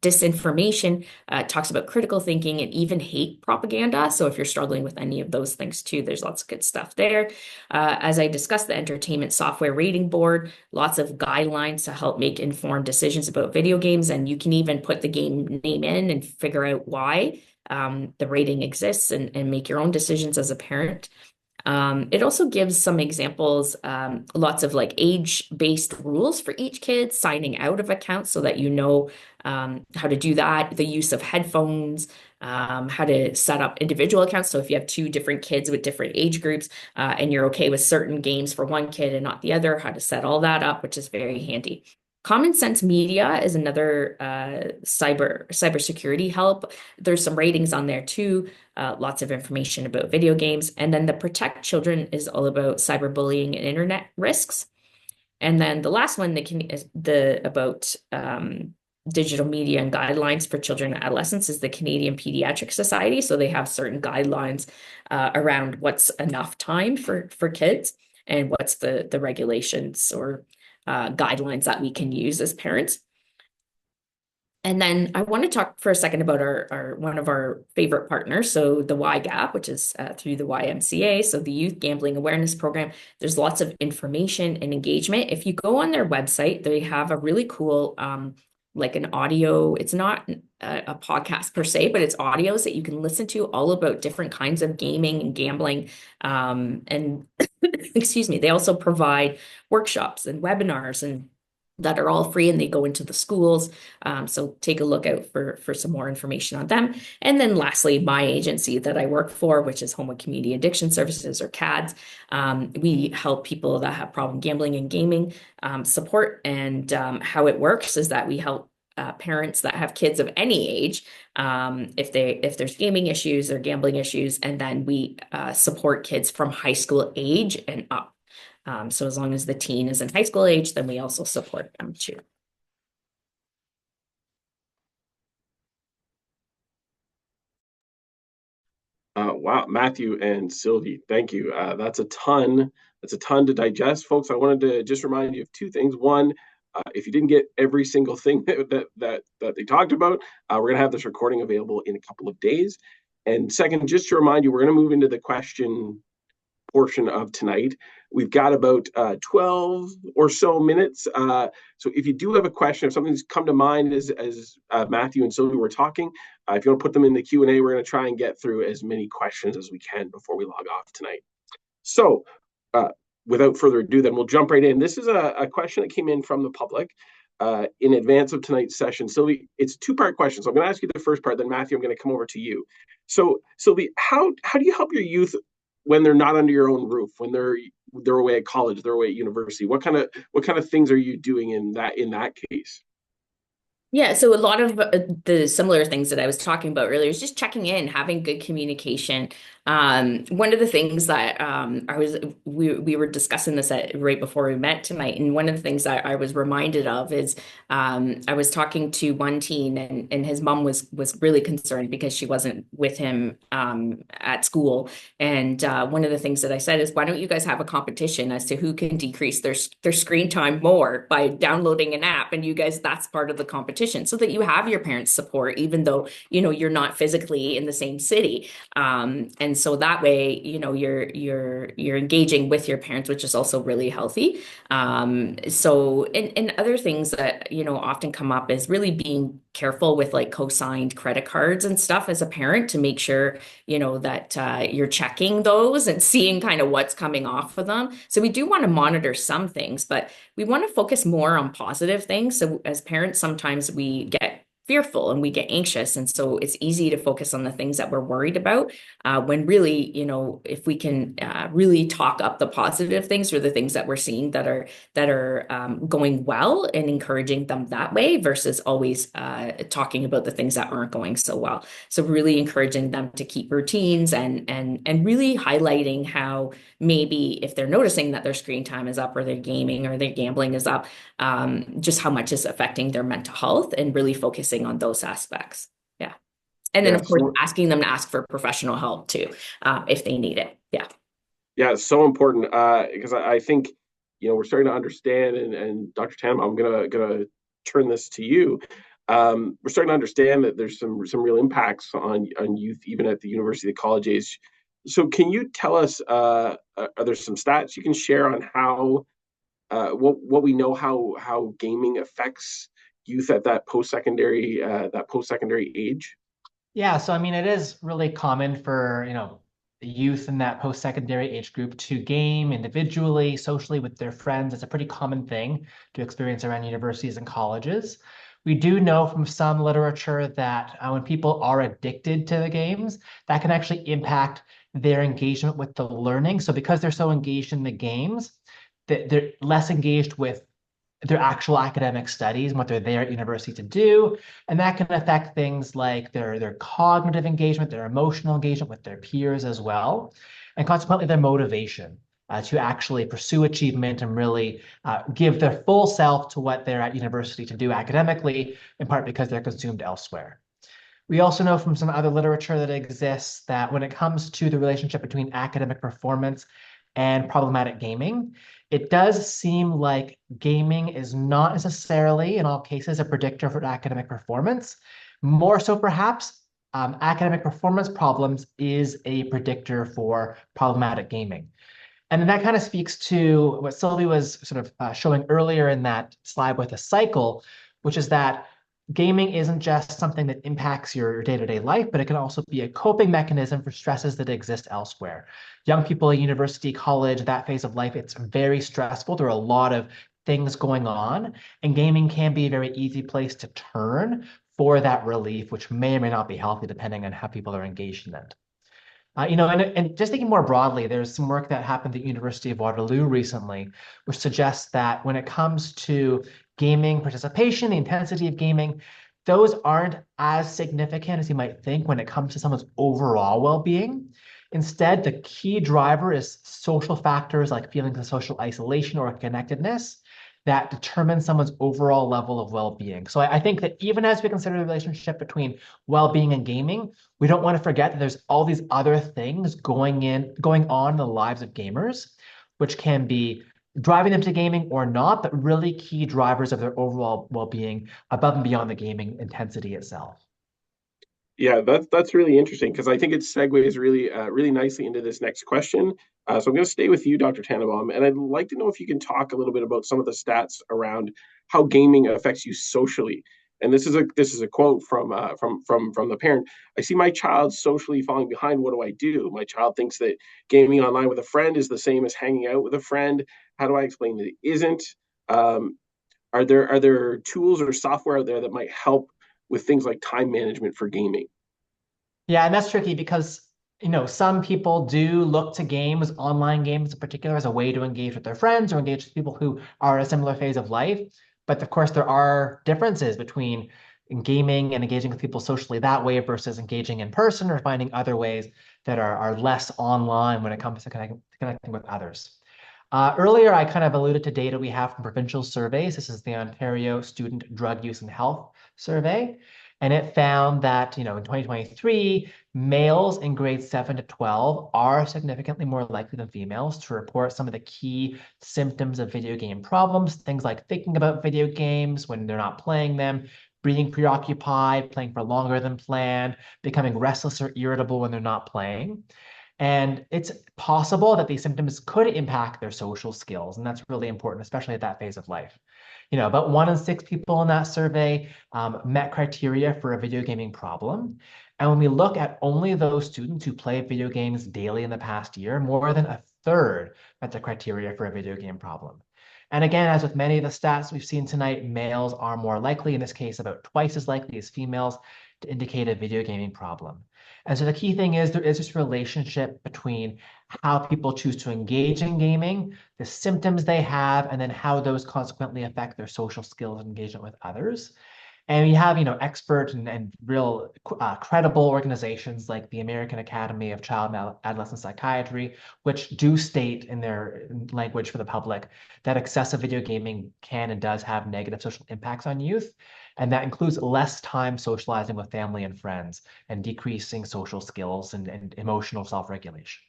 disinformation, talks about critical thinking, and even hate propaganda. So if you're struggling with any of those things too, there's lots of good stuff there. As I discussed, the Entertainment Software Rating Board, lots of guidelines to help make informed decisions about video games, and you can even put the game name in and figure out why the rating exists and make your own decisions as a parent. It also gives some examples, lots of like age-based rules for each kid, signing out of accounts so that you know how to do that, the use of headphones, how to set up individual accounts. So if you have two different kids with different age groups and you're okay with certain games for one kid and not the other, how to set all that up, which is very handy. Common Sense Media is another cybersecurity help. There's some ratings on there too, lots of information about video games. And then the Protect Children is all about cyberbullying and internet risks. And then the last one is about digital media and guidelines for children and adolescents is the Canadian Pediatric Society. So they have certain guidelines around what's enough time for kids and what's the regulations or guidelines that we can use as parents. And then I want to talk for a second about our one of our favorite partners, so the YGAP, which is through the YMCA, so the Youth Gambling Awareness Program. There's lots of information and engagement. If you go on their website, they have a really cool like an audio, it's not a podcast per se, but it's audios that you can listen to all about different kinds of gaming and gambling. And excuse me, they also provide workshops and webinars and that are all free and they go into the schools. So take a look out for some more information on them. And then lastly, my agency that I work for, which is Homewood Community Addiction Services or CADS. We help people that have problem gambling and gaming support. And how it works is that we help parents that have kids of any age, if there's gaming issues or gambling issues, and then we support kids from high school age and up. So as long as the teen is in high school age, then we also support them too. Wow, Matthew and Sylvie, thank you. That's a ton. That's a ton to digest, folks. I wanted to just remind you of two things. One, if you didn't get every single thing that they talked about, we're gonna have this recording available in a couple of days. And second, just to remind you, we're gonna move into the question portion of tonight. We've got about 12 or so minutes. So if you do have a question, if something's come to mind as Matthew and Sylvie were talking, if you want to put them in the Q&A, we're going to try and get through as many questions as we can before we log off tonight. So without further ado, then we'll jump right in. This is a question that came in from the public. in advance of tonight's session. Sylvie, it's a two-part question. So I'm going to ask you the first part, then Matthew, I'm going to come over to you. So Sylvie, how do you help your youth when they're not under your own roof, when they're away at college, they're away at university? What kind of things are you doing in that case? Yeah, so a lot of the similar things that I was talking about earlier is just checking in, having good communication. One of the things that we were discussing this right before we met tonight, and one of the things that I was reminded of is I was talking to one teen, and his mom was really concerned because she wasn't with him at school. And one of the things that I said is, why don't you guys have a competition as to who can decrease their screen time more by downloading an app? And you guys, that's part of the competition, so that you have your parents' support, even though you're not physically in the same city. And so that way, you're engaging with your parents, which is also really healthy. So and other things that often come up is really being careful with like co-signed credit cards and stuff as a parent, to make sure that you're checking those and seeing kind of what's coming off of them. So we do want to monitor some things, but we want to focus more on positive things. So as parents, sometimes we get fearful and we get anxious, and so it's easy to focus on the things that we're worried about, when really, if we can really talk up the positive things, or the things that we're seeing that are going well, and encouraging them that way, versus always talking about the things that aren't going so well. So really encouraging them to keep routines, and really highlighting how, maybe if they're noticing that their screen time is up, or their gaming or their gambling is up, just how much is affecting their mental health, and really focusing on those aspects. Yeah. And then, Yeah, of course, so asking them to ask for professional help too, if they need it. Yeah. yeah, it's so important because I think we're starting to understand, and Dr. Tam, I'm gonna turn this to you. We're starting to understand that there's some real impacts on youth, even at the university, the college age. So can you tell us, are there some stats you can share on how what we know, how gaming affects youth at that post secondary age? Yeah, so I mean, it is really common for, the youth in that post-secondary age group to game individually, socially with their friends. It's a pretty common thing to experience around universities and colleges. We do know from some literature that when people are addicted to the games, that can actually impact their engagement with the learning. So because they're so engaged in the games, that they're less engaged with their actual academic studies and what they're there at university to do. And that can affect things like their cognitive engagement, their emotional engagement with their peers as well, and consequently their motivation to actually pursue achievement and really give their full self to what they're at university to do academically, in part because they're consumed elsewhere. We also know from some other literature that exists that when it comes to the relationship between academic performance and problematic gaming, it does seem like gaming is not necessarily, in all cases, a predictor for academic performance. More so, perhaps, academic performance problems is a predictor for problematic gaming. And then that kind of speaks to what Sylvie was sort of showing earlier in that slide with a cycle, which is that gaming isn't just something that impacts your day-to-day life, but it can also be a coping mechanism for stresses that exist elsewhere. Young people at university, college, that phase of life, it's very stressful. There are a lot of things going on, and gaming can be a very easy place to turn for that relief, which may or may not be healthy depending on how people are engaged in it. And just thinking more broadly, there's some work that happened at the University of Waterloo recently, which suggests that when it comes to gaming participation, the intensity of gaming, those aren't as significant as you might think when it comes to someone's overall well-being. Instead, the key driver is social factors like feelings of social isolation or connectedness that determine someone's overall level of well-being. So I think that even as we consider the relationship between well-being and gaming, we don't want to forget that there's all these other things going on in the lives of gamers, which can be driving them to gaming or not, but really key drivers of their overall well-being above and beyond the gaming intensity itself. Yeah, that's really interesting because I think it segues really nicely into this next question. So I'm going to stay with you, Dr. Tannenbaum, and I'd like to know if you can talk a little bit about some of the stats around how gaming affects you socially. And this is a quote from the parent. I see my child socially falling behind. What do I do? My child thinks that gaming online with a friend is the same as hanging out with a friend. How do I explain that it isn't? Um, Are there tools or software out there that might help with things like time management for gaming? Yeah, and that's tricky because, some people do look to games, online games in particular, as a way to engage with their friends or engage with people who are in a similar phase of life. But of course, there are differences between gaming and engaging with people socially that way versus engaging in person or finding other ways that are less online when it comes to connecting with others. Earlier, I kind of alluded to data we have from provincial surveys. This is the Ontario Student Drug Use and Health Survey. And it found that, in 2023, males in grades 7 to 12 are significantly more likely than females to report some of the key symptoms of video game problems, things like thinking about video games when they're not playing them, being preoccupied, playing for longer than planned, becoming restless or irritable when they're not playing. And it's possible that these symptoms could impact their social skills. And that's really important, especially at that phase of life. About 1 in 6 people in that survey met criteria for a video gaming problem. And when we look at only those students who play video games daily in the past year, more than a third met the criteria for a video game problem. And again, as with many of the stats we've seen tonight, males are more likely, in this case, about twice as likely as females, to indicate a video gaming problem. And so the key thing is there is this relationship between how people choose to engage in gaming, the symptoms they have, and then how those consequently affect their social skills and engagement with others. And we have, expert and real credible organizations like the American Academy of Child and Adolescent Psychiatry, which do state in their language for the public that excessive video gaming can and does have negative social impacts on youth. And that includes less time socializing with family and friends and decreasing social skills and emotional self-regulation.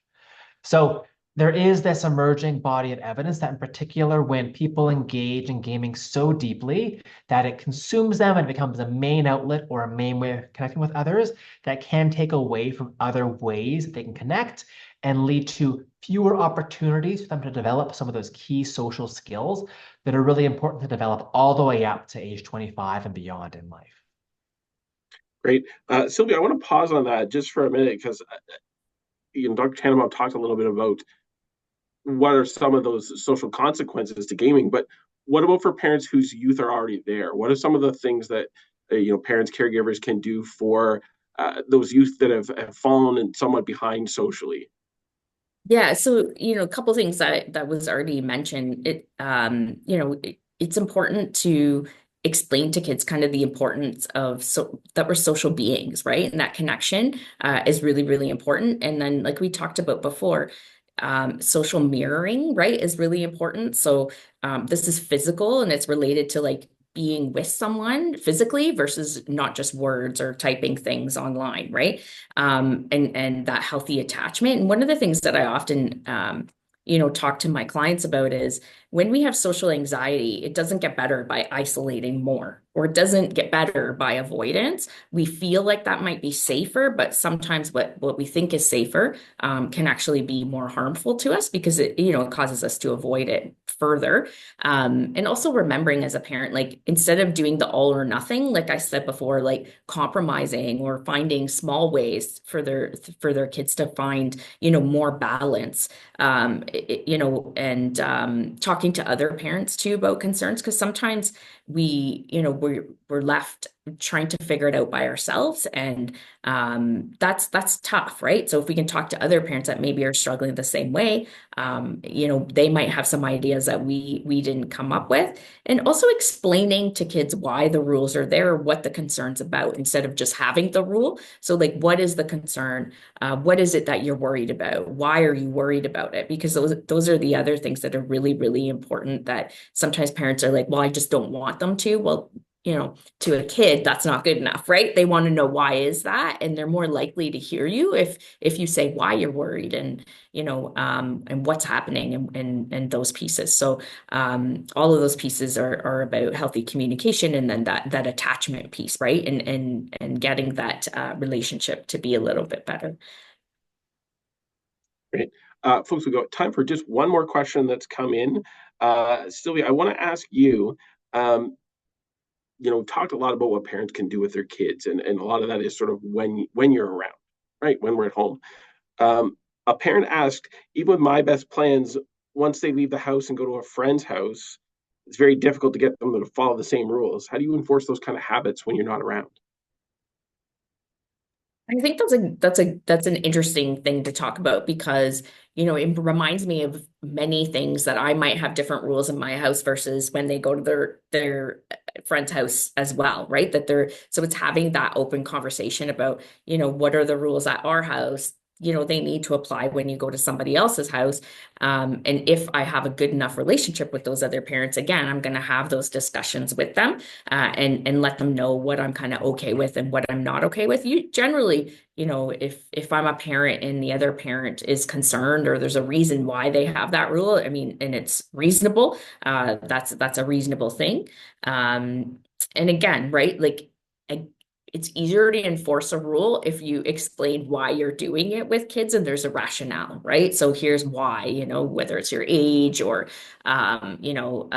So there is this emerging body of evidence that in particular, when people engage in gaming so deeply that it consumes them and becomes a main outlet or a main way of connecting with others, that can take away from other ways that they can connect and lead to fewer opportunities for them to develop some of those key social skills that are really important to develop all the way up to age 25 and beyond in life. Great. Sylvia, I want to pause on that just for a minute because Dr. Tenenbaum talked a little bit about what are some of those social consequences to gaming, but what about for parents whose youth are already there? What are some of the things that parents, caregivers can do for those youth that have fallen and somewhat behind socially? Yeah, so a couple things that was already mentioned. It's important to explain to kids kind of the importance of that we're social beings, right? And that connection is really, really important. And then, like we talked about before, social mirroring, right, is really important. So this is physical and it's related to like being with someone physically versus not just words or typing things online, right? And that healthy attachment. And one of the things that I often talk to my clients about is when we have social anxiety, it doesn't get better by isolating more, or it doesn't get better by avoidance. We feel like that might be safer, but sometimes what we think is safer can actually be more harmful to us because it causes us to avoid it further. And also remembering as a parent, like instead of doing the all or nothing, like I said before, like compromising or finding small ways for their kids to find, more balance, and talking to other parents too about concerns, because sometimes we're left trying to figure it out by ourselves, and that's tough, right? So if we can talk to other parents that maybe are struggling the same way, they might have some ideas that we didn't come up with, and also explaining to kids why the rules are there, what the concern's about, instead of just having the rule. So like, what is the concern? What is it that you're worried about? Why are you worried about it? Because those are the other things that are really, really important, that sometimes parents are like, well, I just don't want them to. Well, to a kid, that's not good enough, right? They want to know why is that, and they're more likely to hear you if you say why you're worried, and and what's happening, and those pieces. So all of those pieces are about healthy communication, and then that attachment piece, right? And getting that relationship to be a little bit better. Great. Folks, we got time for just one more question that's come in. Sylvia, I want to ask you, talked a lot about what parents can do with their kids, and a lot of that is sort of when you're around, right? When we're at home. A parent asked, even with my best plans, once they leave the house and go to a friend's house, it's very difficult to get them to follow the same rules. How do you enforce those kind of habits when you're not around? I think that's an interesting thing to talk about because, it reminds me of many things that I might have different rules in my house versus when they go to their friend's house as well, right? So it's having that open conversation about, what are the rules at our house? They need to apply when you go to somebody else's house. And if I have a good enough relationship with those other parents, again, I'm going to have those discussions with them, and let them know what I'm kind of okay with and what I'm not okay with. You generally, if I'm a parent and the other parent is concerned or there's a reason why they have that rule, I mean, and it's reasonable, that's a reasonable thing. And again, right, like it's easier to enforce a rule if you explain why you're doing it with kids and there's a rationale, right? So here's why, whether it's your age or, you know,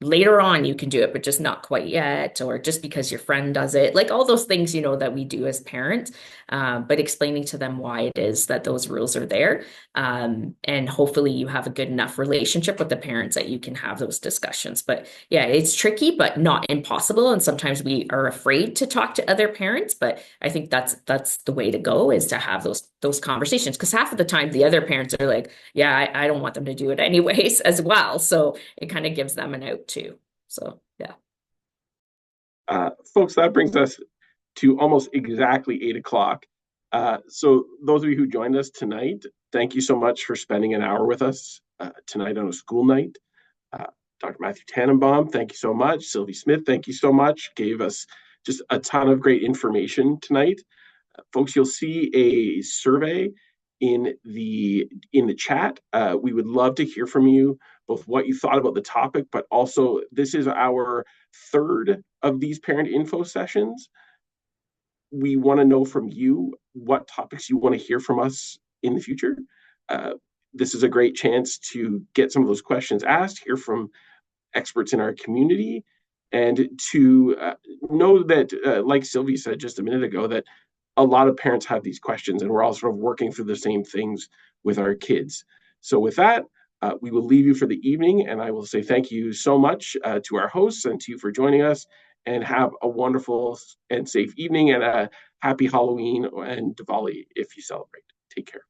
later on you can do it, but just not quite yet, or just because your friend does it, like all those things, that we do as parents, but explaining to them why it is that those rules are there. And hopefully you have a good enough relationship with the parents that you can have those discussions. But yeah, it's tricky, but not impossible. And sometimes we are afraid to talk to other parents, but I think that's the way to go, is to have those conversations. Because half of the time the other parents are like, yeah, I don't want them to do it anyways as well. So it kind of gives them an out too. So yeah. Folks, that brings us to almost exactly 8 o'clock. So those of you who joined us tonight, thank you so much for spending an hour with us tonight on a school night. Dr. Matthew Tenenbaum, thank you so much. Sylvie Smith, thank you so much. Gave us just a ton of great information tonight. Folks, you'll see a survey in the chat. We would love to hear from you, both what you thought about the topic, but also this is our third of these parent info sessions. We want to know from you what topics you want to hear from us in the future. This is a great chance to get some of those questions asked, hear from experts in our community, and to know that, like Sylvie said just a minute ago, that a lot of parents have these questions and we're all sort of working through the same things with our kids. So with that, we will leave you for the evening, and I will say thank you so much to our hosts and to you for joining us, and have a wonderful and safe evening, and a happy Halloween and Diwali if you celebrate. Take care.